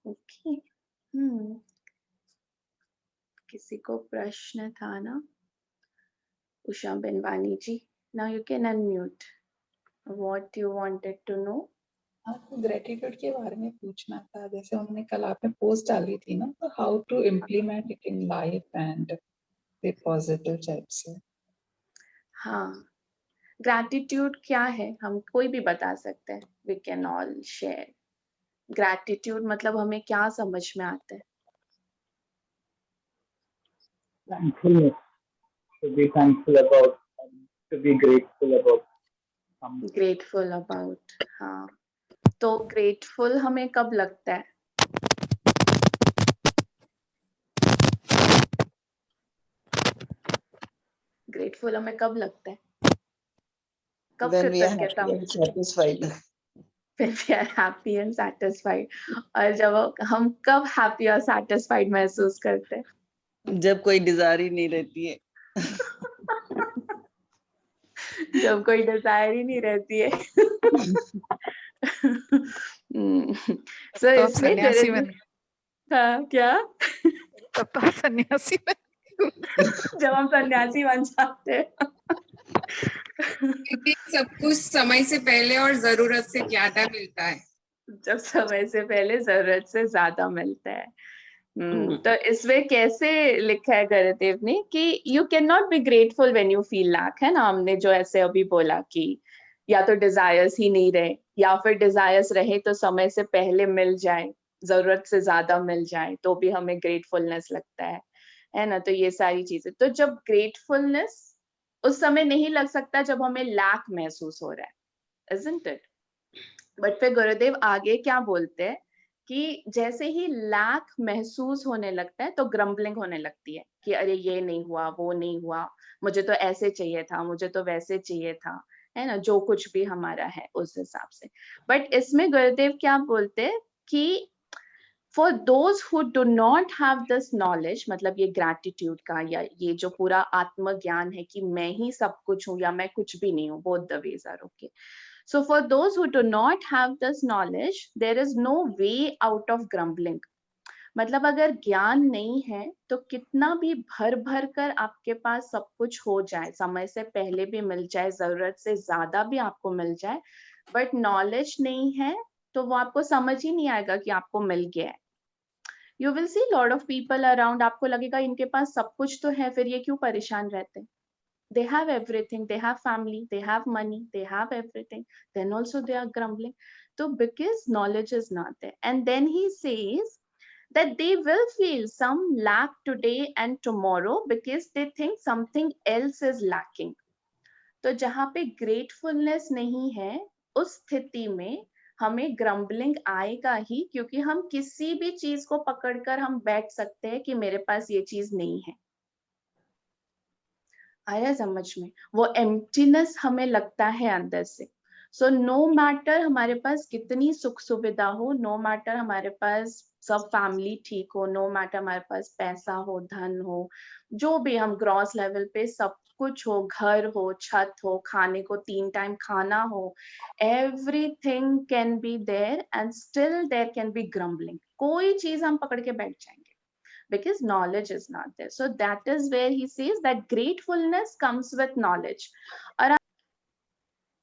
Okay. हम्म किसी को प्रश्न था ना? Usha Benwani ji, now you can unmute. What you wanted to know? आपको ग्रेटिट्यूड के बारे में पूछना था, जैसे उन्होंने कल आपने पोस्ट डाली थी ना, तो how to implement it in life and be positive type से। हाँ, ग्रैटिट्यूड क्या है? हम कोई भी बता सकते हैं। We can all share. Gratitude मतलब हमें क्या समझ में आता है? Thankfulness, to be thankful about, to be grateful about something. Grateful about, हाँ। तो ग्रेटफुल हमें कब लगता है? ग्रेटफुल हमें कब लगता है? कब When we are कृतज्ञता? happy and satisfied. When we are happy and satisfied। और जब हम कब हैप्पी और सेटिस्फाइड महसूस करते हैं? जब कोई डिजायर ही नहीं रहती है। जब कोई डिजायर ही नहीं रहती है। सो तो आप इसमें सन्यासी बन गए। हाँ, क्या? तब तो आप सन्यासी बन जब हम सन्यासी बन जाते हैं। क्योंकि सब कुछ समय से पहले और जरूरत से ज्यादा मिलता है। जब समय से पहले जरूरत से ज्यादा मिलता है। तो इसमें कैसे लिखा है गुरुदेव ने कि you can not be grateful when you feel lack, है ना? हमने जो ऐसे अभी बोला कि या तो डिजायर्स ही नहीं रहे, या फिर डिजायर्स रहे तो समय से पहले मिल जाए, जरूरत से ज्यादा मिल जाए, तो भी हमें ग्रेटफुलनेस लगता है ना? तो ये सारी चीजें, तो जब ग्रेटफुलनेस उस समय नहीं लग सकता जब हमें लैक महसूस हो रहा है, isn't it? बट फिर गुरुदेव आगे क्या बोलते हैं कि जैसे ही लैक महसूस होने लगता है तो ग्रम्बलिंग होने लगती है कि अरे ये नहीं हुआ, वो नहीं हुआ, मुझे तो ऐसे चाहिए था, मुझे तो वैसे चाहिए था, है ना? जो कुछ भी हमारा है उस हिसाब से। बट इसमें गुरुदेव क्या बोलते हैं कि for those who do not have this knowledge, मतलब ये ग्रैटिट्यूड का या ये जो पूरा आत्मज्ञान है कि मैं ही सब कुछ हूँ या मैं कुछ भी नहीं हूँ, both the ways are okay. So for those who do not have this knowledge, there is no way out of grumbling। मतलब अगर ज्ञान नहीं है तो कितना भी भर भर कर आपके पास सब कुछ हो जाए, समय से पहले भी मिल जाए, जरूरत से ज्यादा भी आपको मिल जाए, बट नॉलेज नहीं है तो वो आपको समझ ही नहीं आएगा कि आपको मिल गया है। You will see lot of people around, आपको लगेगा इनके पास सब कुछ तो है, फिर ये क्यों परेशान रहते हैं? They have everything, they have family, they have money, they have everything, then also they are grumbling. So because knowledge is not there, and then he says that they will feel some lack today and tomorrow because they think something else is lacking। तो जहाँ पे gratefulness नहीं है, उस स्थिति में हमें grumbling आएगा ही, क्योंकि हम किसी भी चीज को पकड़कर हम बैठ सकते हैं कि मेरे पास ये चीज नहीं है। आया समझ में? वो एम्प्टीनेस हमें लगता है अंदर से। सो नो मैटर हमारे पास कितनी सुख सुविधा हो, नो मैटर हमारे पास सब फैमिली ठीक हो, नो मैटर हमारे पास पैसा हो, धन हो, जो भी हम ग्रॉस लेवल पे सब कुछ हो, घर हो, छत हो, खाने को 3 टाइम खाना हो, everything can be there and still there can be grumbling. कोई चीज हम पकड़ के बैठ जाएंगे because knowledge is not there। So that is where he says that gratefulness comes with knowledge। और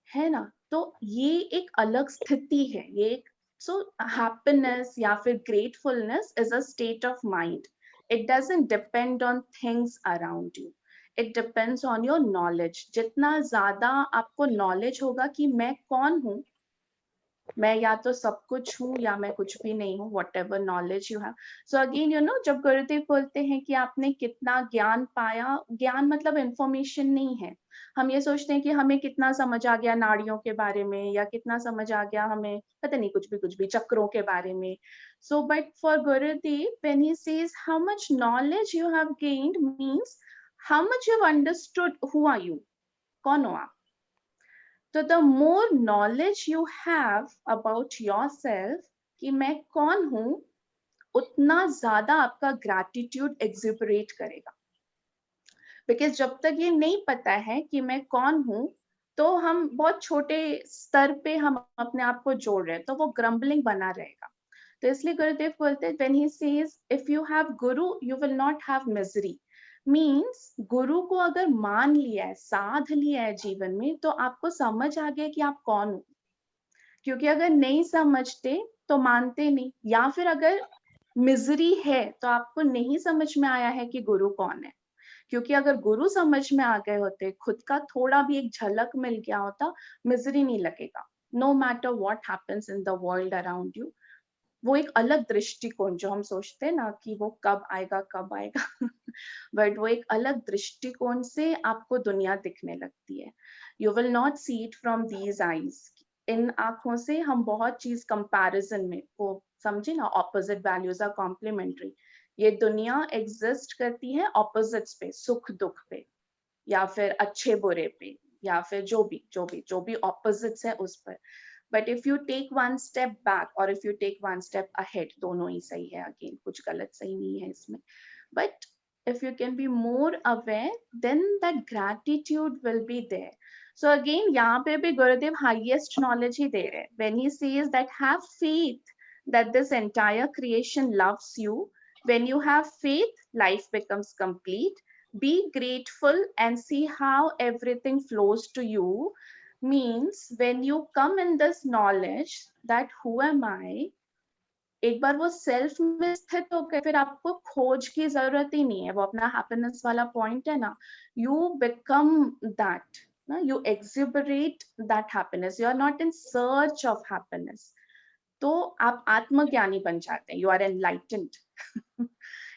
है ना? तो ये एक अलग स्थिति है, ये एक so happiness या फिर gratefulness is a state of mind। It doesn't depend on things around you, it depends on your knowledge। जितना ज्यादा आपको knowledge होगा कि मैं कौन हूँ, मैं या तो सब कुछ हूँ या मैं कुछ भी नहीं हूँ, what ever knowledge you have. So again you know, जब गुरुदेव बोलते हैं कि आपने कितना ज्ञान पाया, ज्ञान मतलब इंफॉर्मेशन नहीं है। हम ये सोचते हैं कि हमें कितना समझ आ गया नाड़ियों के बारे में, या कितना समझ आ गया हमें पता नहीं कुछ भी चक्रों के बारे में। So but for Gurudev when he says how much knowledge you have gained means how much you have understood who are you, कौन हो आप। तो the more knowledge you have about yourself कि मैं कौन हूं, उतना ज्यादा आपका ग्रैटिट्यूड एक्सिबरेट करेगा। बिकॉज जब तक ये नहीं पता है कि मैं कौन हूं, तो हम बहुत छोटे स्तर पे हम अपने आप को जोड़ रहे हैं, तो वो ग्रम्बलिंग बना रहेगा। तो इसलिए गुरुदेव बोलते हैं when he says if you have guru you will not have misery, means गुरु को अगर मान लिया है, साध लिया है जीवन में, तो आपको समझ आ गया कि आप कौन हो। क्योंकि अगर नहीं समझते तो मानते नहीं, या फिर अगर मिजरी है तो आपको नहीं समझ में आया है कि गुरु कौन है। क्योंकि अगर गुरु समझ में आ गए होते, खुद का थोड़ा भी एक झलक मिल गया होता, मिजरी नहीं लगेगा। No matter what happens in the world around you, वो एक अलग दृष्टिकोण, जो हम सोचते हैं ना कि वो कब आएगा बट वो एक अलग दृष्टिकोण से आपको दुनिया दिखने लगती है। You will not see it from these eyes. इन आंखों से हम बहुत चीज कंपैरिजन में, वो समझे ना, ऑपोजिट वैल्यूज आर कॉम्प्लीमेंट्री। ये दुनिया एग्जिस्ट करती है ऑपोजिट्स पे, सुख दुख पे, या फिर अच्छे बुरे पे, या फिर जो भी ऑपोजिट्स है उस पर। But if you take one step back और if you take one step ahead, दोनों ही सही है, अगेन कुछ गलत सही नहीं है इसमें, but if you can be more aware, then that gratitude will be there. So again, यहाँ पे भी गुरुदेव highest knowledge ही दे रहे हैं when he says that have faith that this entire creation loves you. When you have faith, life becomes complete. Be grateful and see how everything flows to you. Means when you come in this knowledge that who am I, एक बार वो self में स्थित हो गए, फिर आपको खोज की जरूरत ही नहीं है। वो अपना हैप्पीनेस वाला पॉइंट है ना, यू बिकम दैट ना, you exuberate that happiness, you are not in search of happiness. तो आप आत्मज्ञानी बन जाते हैं, यू आर एनलाइटेंड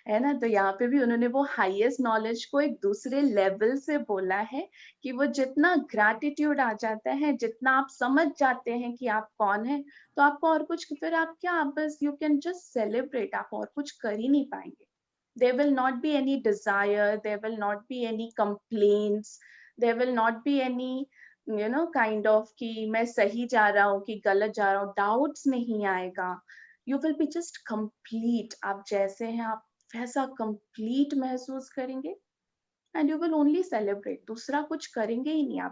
है ना। तो यहाँ पे भी उन्होंने वो हाईएस्ट नॉलेज को एक दूसरे लेवल से बोला है कि वो जितना ग्रैटिट्यूड आ जाता है, जितना आप समझ जाते हैं कि आप कौन है, तो आपको और कुछ, फिर आप क्या, आप बस यू कैन जस्ट सेलिब्रेट, आप और कुछ कर ही नहीं पाएंगे। There will not be any desire, there will not be any complaints, there will not be any you know kind of कि मैं सही जा रहा हूँ कि गलत जा रहा हूँ, डाउट्स नहीं आएगा। You will be just complete, आप जैसे हैं आप वैसा कंप्लीट महसूस करेंगे, and you will only celebrate, दूसरा कुछ करेंगे ही नहीं आप